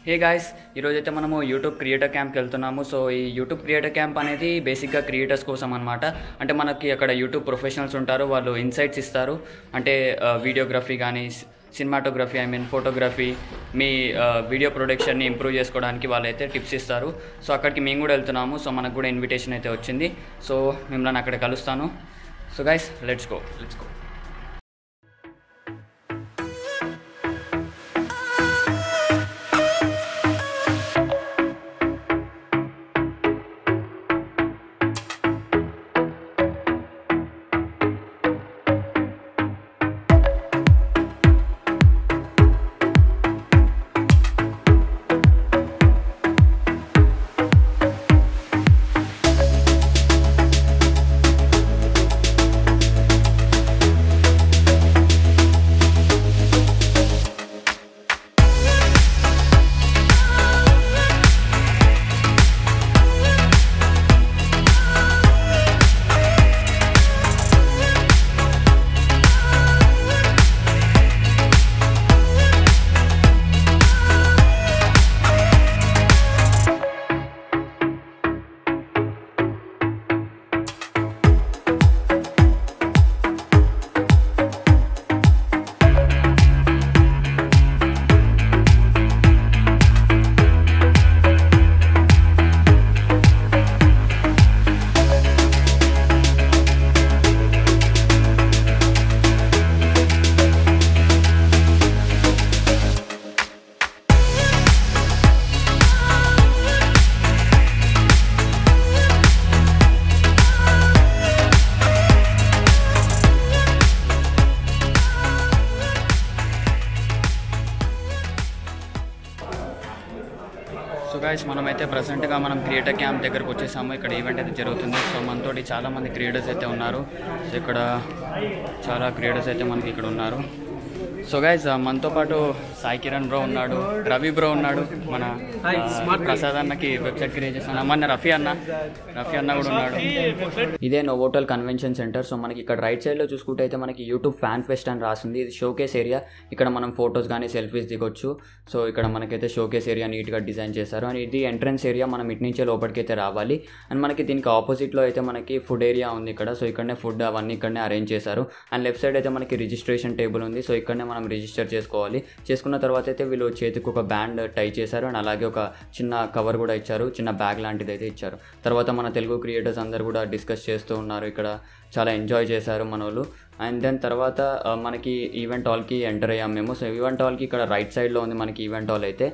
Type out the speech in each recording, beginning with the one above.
Hey guys, ఈరోజైతే మనము YouTube creator క్యాంప్కి వెళ్తున్నాము. సో ఈ యూట్యూబ్ క్రియేటర్ క్యాంప్ అనేది బేసిక్గా క్రియేటర్స్ కోసం అనమాట. అంటే మనకి అక్కడ యూట్యూబ్ ప్రొఫెషనల్స్ ఉంటారు, వాళ్ళు ఇన్సైట్స్ ఇస్తారు. అంటే వీడియోగ్రఫీ కానీ, సినిమాటోగ్రఫీ, ఫోటోగ్రఫీ, మీ వీడియో ప్రొడక్షన్ని ఇంప్రూవ్ చేసుకోవడానికి వాళ్ళైతే టిప్స్ ఇస్తారు. సో అక్కడికి మేము కూడా వెళ్తున్నాము. సో మనకు కూడా ఇన్విటేషన్ అయితే వచ్చింది. సో మిమ్మల్ని అక్కడ కలుస్తాను. So guys, let's go. So guys, మనమైతే ప్రజెంట్గా మనం క్రియేటర్ క్యాంప్ దగ్గరకు వచ్చేసాము. ఇక్కడ ఈవెంట్ అయితే జరుగుతుంది. సో మనతోటి చాలామంది క్రియేటర్స్ అయితే ఉన్నారు. సో ఇక్కడ చాలా క్రియేటర్స్ అయితే మనకి ఇక్కడ ఉన్నారు. సో గైస్, మనతో పాటు సాయి కిరణ్ బ్రో ఉన్నాడు, రవి బ్రో ఉన్నాడు, మన ప్రసాద్ అన్నకి వెబ్సైట్ క్రియేట్ చేస్తాను, మన రఫీ అన్న కూడా ఉన్నాడు. ఇదే నోవోటల్ కన్వెన్షన్ సెంటర్. సో మనకి ఇక్కడ రైట్ సైడ్లో చూసుకుంటే అయితే మనకి యూట్యూబ్ ఫ్యాన్ ఫెస్ట్ అని రాస్తుంది. ఇది షోకేస్ ఏరియా. ఇక్కడ మనం ఫొటోస్ కానీ సెల్ఫీస్ దిగొచ్చు. సో ఇక్కడ మనకైతే షోకేస్ ఏరియా నీట్గా డిజైన్ చేశారు. అండ్ ఇది ఎంట్రన్స్ ఏరియా. మనం ఇటు నుంచే లోపలికైతే రావాలి. అండ్ మనకి దీనికి ఆపోజిట్లో అయితే మనకి ఫుడ్ ఏరియా ఉంది ఇక్కడ. సో ఇక్కడనే ఫుడ్ అవన్నీ ఇక్కడనే అరేంజ్ చేశారు. అండ్ లెఫ్ట్ సైడ్ అయితే మనకి రిజిస్ట్రేషన్ టేబుల్ ఉంది. సో ఇక్కడనే మనం రిజిస్టర్ చేసుకోవాలి. చేసుకున్న తర్వాత అయితే వీళ్ళు చేతికి ఒక బ్యాండ్ టై చేశారు. అండ్ అలాగే ఒక చిన్న కవర్ కూడా ఇచ్చారు, చిన్న బ్యాగ్ లాంటిది అయితే ఇచ్చారు. తర్వాత మన తెలుగు క్రియేటర్స్ అందరు కూడా డిస్కస్ చేస్తూ ఉన్నారు. ఇక్కడ చాలా ఎంజాయ్ చేశారు మన వాళ్ళు. అండ్ దెన్ తర్వాత మనకి ఈవెంట్ హాల్కి ఎంటర్ అయ్యాం మేము. సో ఈవెంట్ హాల్కి ఇక్కడ రైట్ సైడ్లో ఉంది మనకి ఈవెంట్ హాల్ అయితే,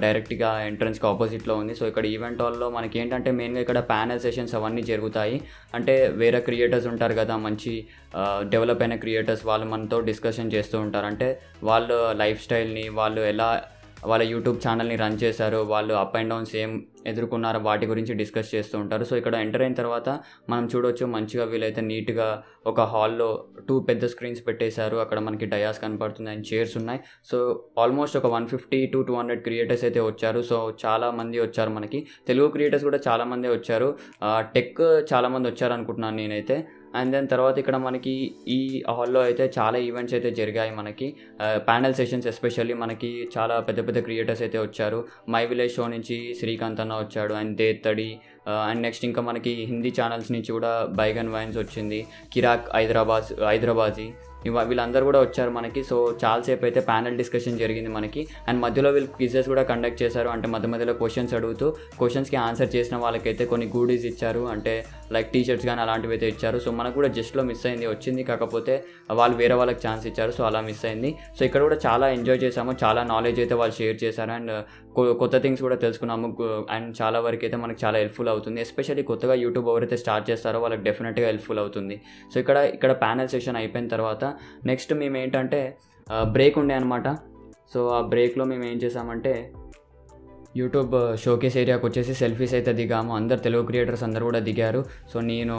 డైరెక్ట్గా ఎంట్రన్స్కి ఆపోజిట్లో ఉంది. సో ఇక్కడ ఈవెంట్ హాల్లో మనకి ఏంటంటే మెయిన్గా ఇక్కడ ప్యానల్ సెషన్స్ అవన్నీ జరుగుతాయి. అంటే వేరే క్రియేటర్స్ ఉంటారు కదా, మంచి డెవలప్ అయిన క్రియేటర్స్, వాళ్ళు మనతో డిస్కషన్ చేస్తూ ఉంటారు. అంటే వాళ్ళ లైఫ్ స్టైల్ని, వాళ్ళు ఎలా వాళ్ళ యూట్యూబ్ ఛానల్ని రన్ చేశారు, వాళ్ళు అప్ అండ్ డౌన్స్ ఏం ఎదుర్కొన్నారో వాటి గురించి డిస్కస్ చేస్తూ ఉంటారు. సో ఇక్కడ ఎంటర్ అయిన తర్వాత మనం చూడవచ్చు, మంచిగా వీళ్ళైతే నీట్గా ఒక హాల్లో 2 పెద్ద స్క్రీన్స్ పెట్టేశారు. అక్కడ మనకి డయాస్ కనపడుతుంది అండ్ చైర్స్ ఉన్నాయి. సో ఆల్మోస్ట్ ఒక 150 to 200 క్రియేటర్స్ అయితే వచ్చారు. సో చాలా మంది వచ్చారు. మనకి తెలుగు క్రియేటర్స్ కూడా చాలామంది వచ్చారు. టెక్ చాలామంది వచ్చారు అనుకుంటున్నాను నేనైతే. అండ్ దెన్ తర్వాత ఇక్కడ మనకి ఈ హాల్లో అయితే చాలా ఈవెంట్స్ అయితే జరిగాయి. మనకి ప్యానల్ సెషన్స్ ఎస్పెషల్లీ మనకి చాలా పెద్ద పెద్ద క్రియేటర్స్ అయితే వచ్చారు. మై విలేజ్ షో నుంచి శ్రీకాంత్ అన్న వచ్చాడు, అండ్ దేత్తడి, అండ్ నెక్స్ట్ ఇంకా మనకి హిందీ ఛానల్స్ నుంచి కూడా బైగన్ వైన్స్ వచ్చింది, కిరాక్ హైదరాబాదీ, వీళ్ళందరూ కూడా వచ్చారు మనకి. సో చాలాసేపు అయితే ప్యానల్ డిస్కషన్ జరిగింది మనకి. అండ్ మధ్యలో వీళ్ళు క్విజెస్ కూడా కండక్ట్ చేశారు. అంటే మధ్యలో క్వశ్చన్స్ అడుగుతూ క్వశ్చన్స్కి ఆన్సర్ చేసిన వాళ్ళకైతే కొన్ని గూడీస్ ఇచ్చారు. అంటే లైక్ టీషర్ట్స్ కానీ అలాంటివి అయితే ఇచ్చారు. సో మనకు కూడా జస్ట్లో మిస్ అయింది, వచ్చింది, కాకపోతే వాళ్ళు వేరే వాళ్ళకి ఛాన్స్ ఇచ్చారు. సో అలా మిస్ అయింది. సో ఇక్కడ కూడా చాలా ఎంజాయ్ చేసాము. చాలా నాలెడ్జ్ అయితే వాళ్ళు షేర్ చేశారు. అండ్ కొత్త థింగ్స్ కూడా తెలుసుకున్నాము. అండ్ చాలా వరకు అయితే మనకు చాలా హెల్ప్ఫుల్ అవుతుంది. ఎస్పెషల్లీ కొత్తగా యూట్యూబ్ ఎవరైతే స్టార్ట్ చేస్తారో వాళ్ళకి డెఫినెట్గా హెల్ప్ఫుల్ అవుతుంది. సో ఇక్కడ ప్యానల్ సెషన్ అయిపోయిన తర్వాత నెక్స్ట్ మేము ఏంటంటే బ్రేక్ ఉండే అనమాట. సో ఆ బ్రేక్లో మేము ఏం చేసామంటే యూట్యూబ్ షోకేస్ ఏరియాకి వచ్చేసి సెల్ఫీస్ అయితే దిగాము. అందరు తెలుగు క్రియేటర్స్ అందరు కూడా దిగారు. సో నేను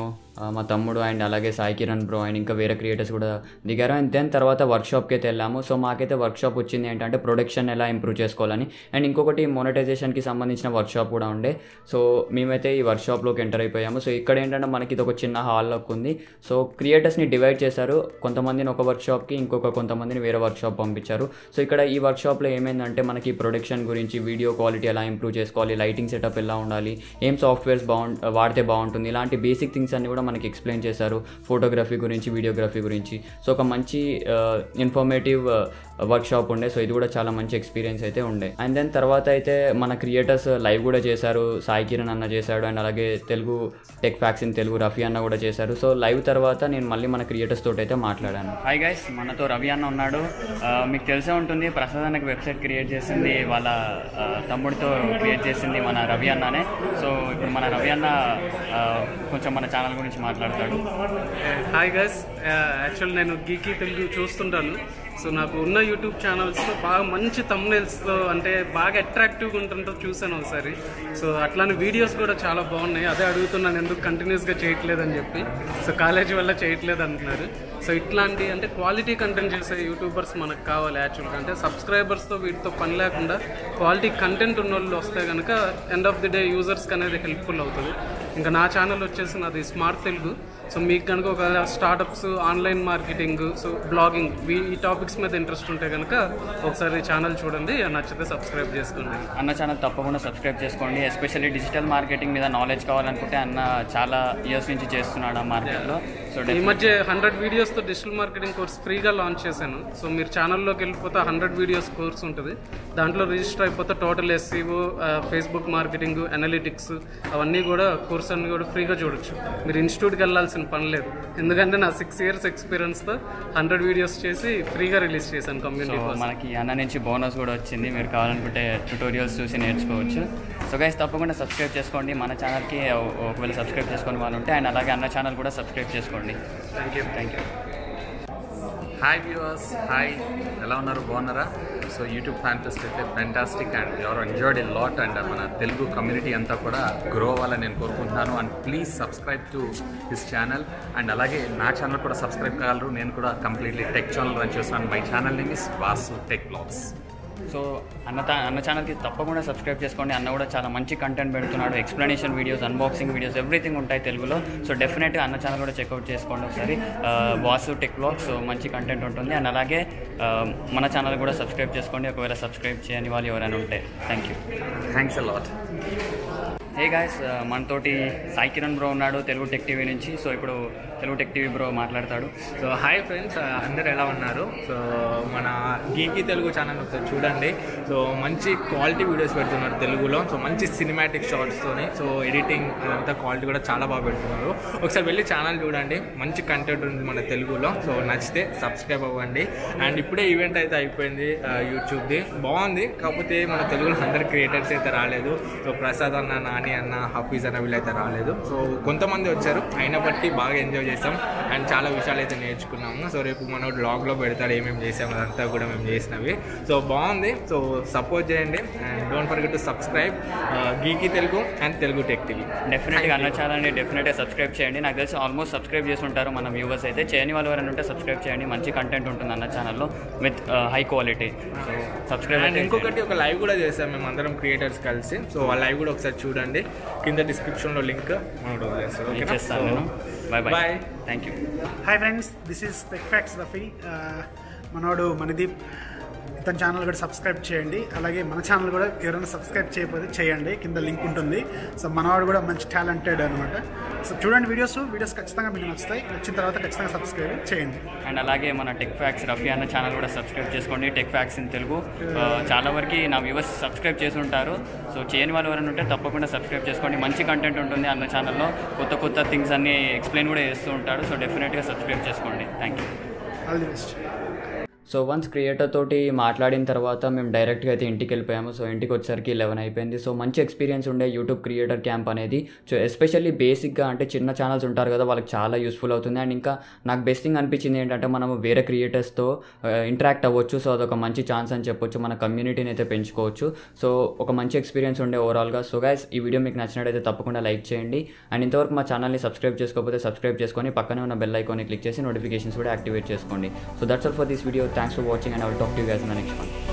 మా తమ్ముడు అండ్ అలాగే సాయి కిరణ్ బ్రో అండ్ ఇంకా వేరే క్రియేటర్స్ కూడా దిగారు. అండ్ దెన్ తర్వాత వర్క్షాప్కి అయితే వెళ్ళాము. సో మాకైతే వర్క్షాప్ వచ్చింది ఏంటంటే ప్రొడక్షన్ ఎలా ఇంప్రూవ్ చేసుకోవాలని, అండ్ ఇంకొకటి మోనటైజేషన్కి సంబంధించిన వర్క్షాప్ కూడా ఉండే. సో మేమైతే ఈ వర్క్షాప్లోకి ఎంటర్ అయిపోయాము. సో ఇక్కడ ఏంటంటే మనకి ఇది ఒక చిన్న హాల్లోకి ఉంది. సో క్రియేటర్స్ని డివైడ్ చేశారు, కొంతమందిని ఒక వర్క్షాప్కి కొంతమందిని వేరే వర్క్షాప్ పంపించారు. సో ఇక్కడ ఈ వర్క్షాప్లో ఏమైందంటే మనకి ప్రొడక్షన్ గురించి, వీడియో క్వాలిటీ ఎలా ఇంప్రూవ్ చేసుకోవాలి, లైటింగ్ సెటప్ ఎలా ఉండాలి, ఏం సాఫ్ట్వేర్స్ వాడితే బాగుంటుంది, ఇలాంటి బేసిక్ థింగ్స్ అన్ని కూడా మనకి ఎక్స్ప్లెయిన్ చేశారు. ఫోటోగ్రఫీ గురించి, వీడియోగ్రఫీ గురించి. సో ఒక మంచి ఇన్ఫర్మేటివ్ వర్క్షాప్ ఉండే. సో ఇది కూడా చాలా మంచి ఎక్స్పీరియన్స్ అయితే ఉండే. అండ్ దెన్ తర్వాత అయితే మన క్రియేటర్స్ లైవ్ కూడా చేశారు. సాయి కిరణ్ అన్న చేశాడు, అండ్ అలాగే Telugu tech fax in Telugu Rafi అన్న కూడా చేశారు. సో లైవ్ తర్వాత నేను మళ్ళీ మన క్రియేటర్స్ తోటి అయితే మాట్లాడాను. హాయ్ గైస్, మనతో రవి అన్న ఉన్నాడు. మీకు తెలిసే ఉంటుంది, ప్రసాద్ అన్నకి వెబ్సైట్ క్రియేట్ చేసింది వాళ్ళ తమ్ముడితో క్రియేట్ చేసింది మన రవి అన్ననే. సో ఇప్పుడు మన రవి అన్న కొంచెం మన ఛానల్ గురించి మాట్లాడతాడు. హాయ్ గైస్, యాక్చువల్ నేను గీకీ తెలుగు చూస్తుంటాను. సో నాకు ఉన్న యూట్యూబ్ ఛానల్స్లో బాగా మంచి థంబ్నెయిల్స్తో అంటే బాగా అట్రాక్టివ్గా ఉంటుంటో చూసాను ఒకసారి. సో అట్లానే వీడియోస్ కూడా చాలా బాగున్నాయి. అదే అడుగుతున్నాను ఎందుకు కంటిన్యూస్గా చేయట్లేదని చెప్పి. సో కాలేజీ వల్ల చేయట్లేదు అంటున్నారు. సో ఇట్లాంటి అంటే క్వాలిటీ కంటెంట్ చేసే యూట్యూబర్స్ మనకు కావాలి యాక్చువల్గా. అంటే సబ్స్క్రైబర్స్తో వీటితో పని లేకుండా క్వాలిటీ కంటెంట్ ఉన్న వాళ్ళు వస్తే కనుక ఎండ్ ఆఫ్ ది డే యూజర్స్కి అనేది హెల్ప్ఫుల్ అవుతుంది. ఇంకా నా ఛానల్ వచ్చేసి నాది స్మార్ట్ తెలుగు. సో మీకు కనుక ఒక startups, online marketing, so blogging, ఈ టాపిక్స్ మీద ఇంట్రెస్ట్ ఉంటే కనుక ఒకసారి ఛానల్ చూడండి, నచ్చితే సబ్స్క్రైబ్ చేసుకోండి. అన్న ఛానల్ తప్పకుండా సబ్స్క్రైబ్ చేసుకోండి. ఎస్పెషల్లీ డిజిటల్ మార్కెటింగ్ మీద నాలెడ్జ్ కావాలనుకుంటే అన్న చాలా ఇయర్స్ నుంచి చేస్తున్నాడు ఆ మార్కెట్లో. సో ఈ మధ్య 100 వీడియోస్తో డిజిటల్ మార్కెటింగ్ కోర్స్ ఫ్రీగా లాంచ్ చేశాను. సో మీరు ఛానల్లోకి వెళ్ళిపోతే 100 వీడియోస్ కోర్స్ ఉంటుంది. దాంట్లో రిజిస్టర్ అయిపోతే total SEO, Facebook marketing, analytics అవన్నీ కూడా కోర్స్ అన్ని కూడా ఫ్రీగా చూడొచ్చు. మీరు ఇన్స్టిట్యూట్కి వెళ్ళాల్సిన పని లేదు, ఎందుకంటే నా 6 years ఎక్స్పీరియన్స్తో 100 వీడియోస్ చేసి ఫ్రీగా రిలీజ్ చేశాను కమ్యూనిటీ. మనకి అన్న నుంచి బోనస్ కూడా వచ్చింది, మీరు కావాలనుకుంటే ట్యూటోరియల్స్ చూసి నేర్చుకోవచ్చు. సో గైస్ తప్పకుండా సబ్స్క్రైబ్ చేసుకోండి మన ఛానల్కి, ఒకవేళ సబ్స్క్రైబ్ చేసుకునే వాళ్ళు ఉంటే. అండ్ అలాగే అన్న ఛానల్ కూడా సబ్స్క్రైబ్ చేసుకోండి. Thank you. Hi viewers, hi, ఎలా ఉన్నారు, బాగున్నారా? సో యూట్యూబ్ ఫ్యాన్ ఫెస్ట్ అయితే fantastic and you're enjoyed a lot. And మన తెలుగు కమ్యూనిటీ అంతా కూడా గ్రో అవ్వాలని నేను కోరుకుంటున్నాను. And please subscribe to his channel. And అలాగే నా ఛానల్ కూడా సబ్స్క్రైబ్ కాగలరు. నేను కూడా కంప్లీట్లీ టెక్ ఛానల్ రన్ చేస్తున్నాను. My channel name is Vasu tech blogs. So అన్న ఛానల్కి తప్పకుండా సబ్స్క్రైబ్ చేసుకోండి. అన్న కూడా చాలా మంచి కంటెంట్ పెడుతున్నాడు. Explanation videos, unboxing videos, everything ఉంటాయి తెలుగులో. సో డెఫినెట్గా అన్న ఛానల్ కూడా చెక్అవుట్ చేసుకోండి ఒకసారి. వాసు టెక్ బ్లాగ్స్, సో మంచి కంటెంట్ ఉంటుంది. అండ్ అలాగే మన ఛానల్ కూడా సబ్స్క్రైబ్ చేసుకోండి ఒకవేళ సబ్స్క్రైబ్ చేయని వాళ్ళు ఎవరైనా ఉంటే. Thank you. Thanks a lot. Hey guys, మనతోటి సాయి కిరణ్ బ్రో ఉన్నాడు తెలుగు టెక్ టీవీ నుంచి. సో ఇప్పుడు తెలుగు టెక్ టీవీ బ్రో మాట్లాడతాడు. సో హాయ్ ఫ్రెండ్స్, అందరు ఎలా ఉన్నారు? సో మన గీకీ తెలుగు ఛానల్ ఒకసారి చూడండి. సో మంచి క్వాలిటీ వీడియోస్ పెడుతున్నారు తెలుగులో. సో మంచి సినిమాటిక్ షార్ట్స్తోని. సో ఎడిటింగ్ అదంతా క్వాలిటీ కూడా చాలా బాగా పెడుతున్నారు. ఒకసారి వెళ్ళి ఛానల్ చూడండి, మంచి కంటెంట్ ఉంది మన తెలుగులో. సో నచ్చితే సబ్స్క్రైబ్ అవ్వండి. అండ్ ఇప్పుడే ఈవెంట్ అయితే అయిపోయింది యూట్యూబ్ది, బాగుంది. కాకపోతే మన తెలుగులో అందరు క్రియేటర్స్ అయితే రాలేదు. సో ప్రసాద్ అన్న, నాని అన్న, హఫీజ్ అన్న వీళ్ళైతే రాలేదు. సో కొంతమంది వచ్చారు, అయినప్పటికీ బాగా ఎంజాయ్ చేసాం అండ్ చాలా విషయాలు అయితే నేర్చుకున్నాము. సో రేపు మనం బ్లాగ్లో పెడతాడు ఏమేమి చేసాము, అదంతా కూడా మేము చేసినవి. సో బాగుంది. సో సపోర్ట్ చేయండి and don't forget to subscribe Geeky Telugu and Telugu tech TV. డెఫినెట్గా అన్న ఛానల్ని డెఫినెట్గా సబ్స్క్రైబ్ చేయండి. నాకు తెలిసి ఆల్మోస్ట్ సబ్స్క్రైబ్ చేసి ఉంటారు మన వ్యూవర్స్ అయితే. చేయని వాళ్ళు ఎవరైనా ఉంటే సబ్స్క్రైబ్ చేయండి. మంచి కంటెంట్ ఉంటుంది అన్న ఛానల్లో with high quality. So subscribe. And ఇంకొకటి, ఒక లైవ్ కూడా చేసాం మేము అందరం క్రియేటర్స్ కలిసి. సో ఆ లైవ్ కూడా ఒకసారి చూడండి, కింద డిస్క్రిప్షన్లో లింక్ చేస్తాను. Bye bye, thank you. Hi friends, this is tech facts Rafi. మనోడు మనదీప్, ఇతని ఛానల్ కూడా సబ్స్క్రైబ్ చేయండి. అలాగే మన ఛానల్ కూడా ఎవరైనా సబ్స్క్రైబ్ చేయకపోతే చేయండి, కింద లింక్ ఉంటుంది. సో మనవాడు కూడా మంచి టాలెంటెడ్ అనమాట. సో చూడండి వీడియోస్ ఖచ్చితంగా మీకు నచ్చుతాయి. నచ్చిన తర్వాత ఖచ్చితంగా సబ్స్క్రైబ్ చేయండి. అండ్ అలాగే మన టెక్ ఫ్యాక్స్ రఫీ అన్న ఛానల్ కూడా సబ్స్క్రైబ్ చేసుకోండి. Tech fax in Telugu. చాలా వరకు నా వ్యూవర్స్ సబ్స్క్రైబ్ చేసి ఉంటారు. సో చేయని వాళ్ళు ఎవరైనా ఉంటే తప్పకుండా సబ్స్క్రైబ్ చేసుకోండి. మంచి కంటెంట్ ఉంటుంది అన్న ఛానల్లో. కొత్త థింగ్స్ అన్నీ ఎక్స్ప్లెయిన్ కూడా చేస్తూ ఉంటాడు. సో డెఫినెట్గా సబ్స్క్రైబ్ చేసుకోండి. Thank you. All the best. So once creator తోటి మాట్లాడిన తర్వాత మేము డైరెక్ట్గా అయితే ఇంటికి వెళ్ళిపోయాము. సో ఇంటికి వచ్చేసరికి 11 అయిపోయింది. సో మంచి ఎక్స్పీరియన్స్ ఉండే యూట్యూబ్ క్రియేటర్ క్యాంప్ అనేది. సో ఎస్పెషల్లీ బేసిక్గా అంటే చిన్న ఛానల్స్ ఉంటారు కదా, వాళ్ళకి చాలా యూస్ఫుల్ అవుతుంది. అండ్ ఇంకా నాకు బెస్ట్ థింగ్ అనిపించింది ఏంటంటే మనము వేరే క్రియేటర్స్తో ఇంటరాక్ట్ అవ్వచ్చు. సో అదొక మంచి ఛాన్స్ అని చెప్పొచ్చు, మన కమ్యూనిటీని అయితే పెంచుకోవచ్చు. సో ఒక మంచి ఎక్స్పీరియన్స్ ఉండే ఓవరాల్గా. సో గైస్, ఈ వీడియో మీకు నచ్చినట్టయితే తప్పకుండా లైక్ చేయండి. అండ్ ఇంతవరకు మా ఛానల్ని సబ్స్క్రైబ్ చేసుకోకపోతే సబ్స్క్రైబ్ చేసుకొని పక్కనే ఉన్న బెల్ ఐకాన్ని క్లిక్ చేసి నోటిఫికేషన్స్ కూడా యాక్టివేట్ చేసుకోండి. So that's all for this video. Thanks for watching and I will talk to you guys in the next one.